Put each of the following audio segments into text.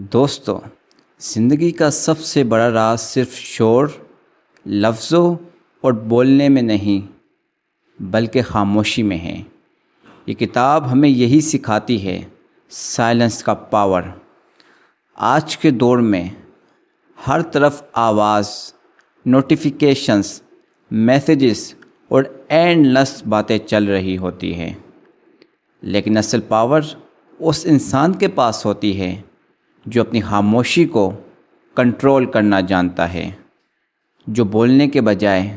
دوستو، زندگی کا سب سے بڑا راز صرف شور، لفظوں اور بولنے میں نہیں بلکہ خاموشی میں ہے۔ یہ کتاب ہمیں یہی سکھاتی ہے، سائلنس کا پاور۔ آج کے دور میں ہر طرف آواز، نوٹیفیکیشنز، میسیجز اور اینڈلس باتیں چل رہی ہوتی ہے، لیکن اصل پاور اس انسان کے پاس ہوتی ہے جو اپنی خاموشی کو کنٹرول کرنا جانتا ہے، جو بولنے کے بجائے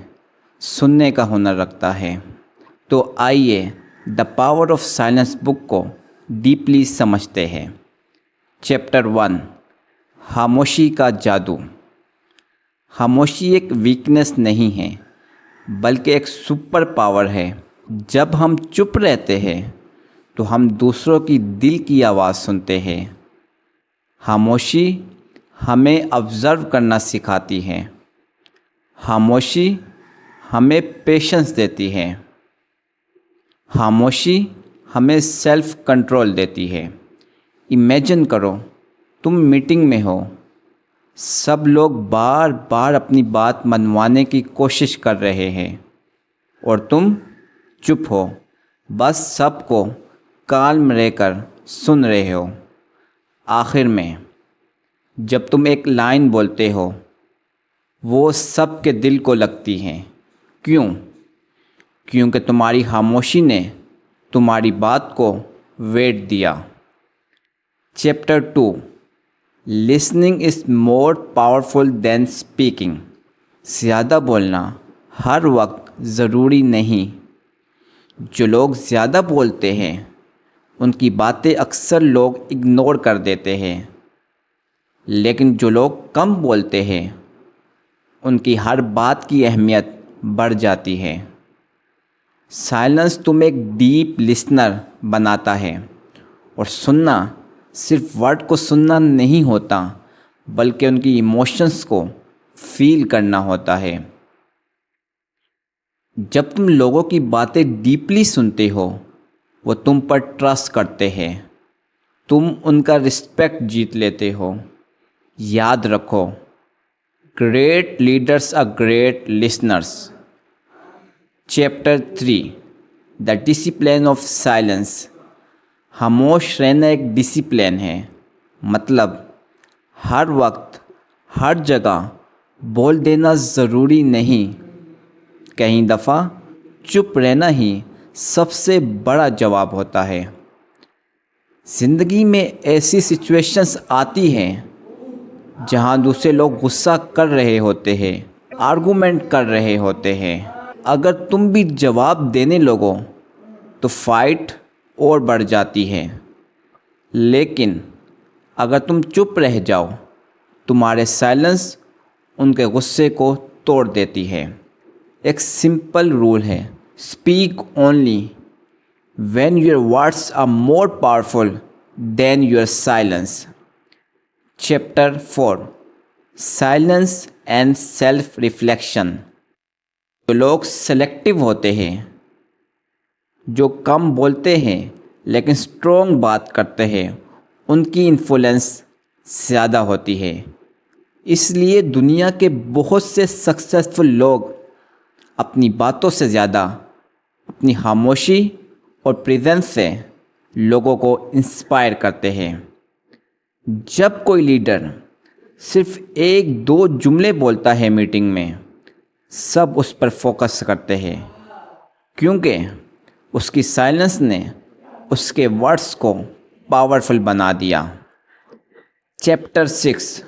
سننے کا ہنر رکھتا ہے۔ تو آئیے دا پاور آف سائلنس بک کو ڈیپلی سمجھتے ہیں۔ چیپٹر 1، خاموشی کا جادو۔ خاموشی ایک ویکنس نہیں ہے بلکہ ایک سپر پاور ہے۔ جب ہم چپ رہتے ہیں تو ہم دوسروں کی دل کی آواز سنتے ہیں۔ خاموشی ہمیں آبزرو کرنا سکھاتی ہے۔ خاموشی ہمیں پیشنس دیتی ہے۔ خاموشی ہمیں سیلف کنٹرول دیتی ہے۔ امیجن کرو، تم میٹنگ میں ہو، سب لوگ بار بار اپنی بات منوانے کی کوشش کر رہے ہیں اور تم چپ ہو، بس سب کو کالم رہ کر سن رہے ہو۔ آخر میں جب تم ایک لائن بولتے ہو، وہ سب کے دل کو لگتی ہے۔ کیوں؟ کیونکہ تمہاری خاموشی نے تمہاری بات کو ویٹ دیا۔ Chapter 2، listening is more powerful then speaking. زیادہ بولنا ہر وقت ضروری نہیں۔ جو لوگ زیادہ بولتے ہیں ان کی باتیں اکثر لوگ اگنور کر دیتے ہیں، لیکن جو لوگ کم بولتے ہیں ان کی ہر بات کی اہمیت بڑھ جاتی ہے۔ سائلنس تمہیں ایک ڈیپ لسنر بناتا ہے، اور سننا صرف ورڈ کو سننا نہیں ہوتا بلکہ ان کی ایموشنز کو فیل کرنا ہوتا ہے۔ جب تم لوگوں کی باتیں ڈیپلی سنتے ہو، وہ تم پر ٹرسٹ کرتے ہیں، تم ان کا رسپیکٹ جیت لیتے ہو۔ یاد رکھو، great leaders are great listeners. Chapter 3، the discipline of silence. خاموش رہنا ایک ڈسپلن ہے، مطلب ہر وقت ہر جگہ بول دینا ضروری نہیں۔ کئی دفعہ چپ رہنا ہی سب سے بڑا جواب ہوتا ہے۔ زندگی میں ایسی سچویشنز آتی ہیں جہاں دوسرے لوگ غصہ کر رہے ہوتے ہیں، آرگومنٹ کر رہے ہوتے ہیں۔ اگر تم بھی جواب دینے لگو تو فائٹ اور بڑھ جاتی ہے، لیکن اگر تم چپ رہ جاؤ، تمہارے سائلنس ان کے غصے کو توڑ دیتی ہے۔ ایک سمپل رول ہے، speak only when your words are more powerful than your silence۔ Chapter 4، silence and self reflection. جو لوگ سلیکٹیو ہوتے ہیں، جو کم بولتے ہیں لیکن اسٹرانگ بات کرتے ہیں، ان کی انفلوئنس زیادہ ہوتی ہے۔ اس لیے دنیا کے بہت سے سکسیسفل لوگ اپنی باتوں سے زیادہ اپنی خاموشی اور پریزنس سے لوگوں کو انسپائر کرتے ہیں۔ جب کوئی لیڈر صرف 1-2 جملے بولتا ہے میٹنگ میں، سب اس پر فوکس کرتے ہیں، کیونکہ اس کی سائلنس نے اس کے ورڈز کو پاورفل بنا دیا۔ Chapter 6،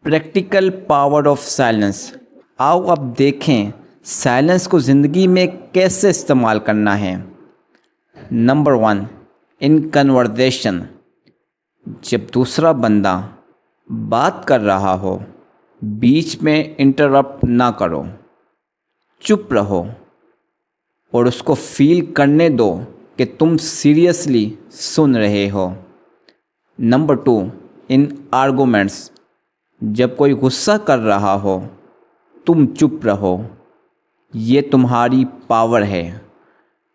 practical power of silence. آؤ اب دیکھیں سائلنس کو زندگی میں کیسے استعمال کرنا ہے۔ نمبر 1، ان کنورزیشن۔ جب دوسرا بندہ بات کر رہا ہو، بیچ میں انٹرپٹ نہ کرو، چپ رہو اور اس کو فیل کرنے دو کہ تم سیریسلی سن رہے ہو۔ نمبر 2، ان آرگومنٹس۔ جب کوئی غصہ کر رہا ہو، تم چپ رہو، یہ تمہاری پاور ہے۔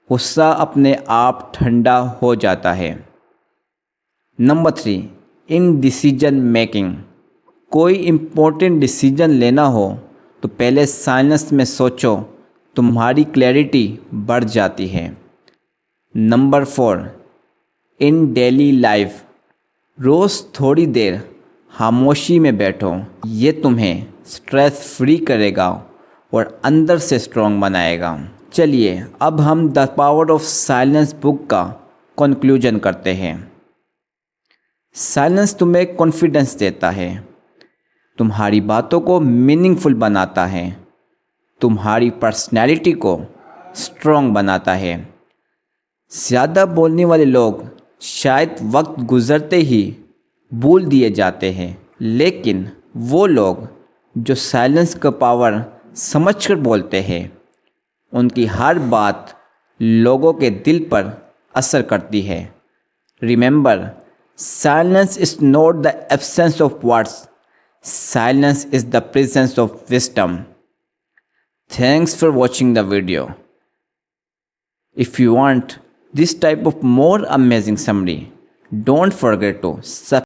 غصہ اپنے آپ ٹھنڈا ہو جاتا ہے۔ Number 3، in decision making. کوئی امپورٹنٹ ڈیسیجن لینا ہو تو پہلے سائلنس میں سوچو, تمہاری کلیئرٹی بڑھ جاتی ہے. نمبر 4, ان ڈیلی لائف. روز تھوڑی دیر خاموشی میں بیٹھو. یہ تمہیں سٹریس فری کرے گا اور اندر سے اسٹرانگ بنائے گا. چلیے اب ہم دا پاور آف سائلنس بک کا کنکلوژن کرتے ہیں. سائلنس تمہیں کانفیڈنس دیتا ہے, تمہاری باتوں کو میننگ فل بناتا ہے, تمہاری پرسنالٹی کو اسٹرانگ بناتا ہے. زیادہ بولنے والے لوگ شاید وقت گزرتے ہی بھول دیے جاتے ہیں, لیکن وہ لوگ جو سائلنس کا پاور سمجھ کر بولتے ہیں, ان کی ہر بات لوگوں کے دل پر اثر کرتی ہے. Remember, silence is not the absence of words, silence is the presence of wisdom. Thanks for watching the video. If you want this type of more amazing summary, don't forget to subscribe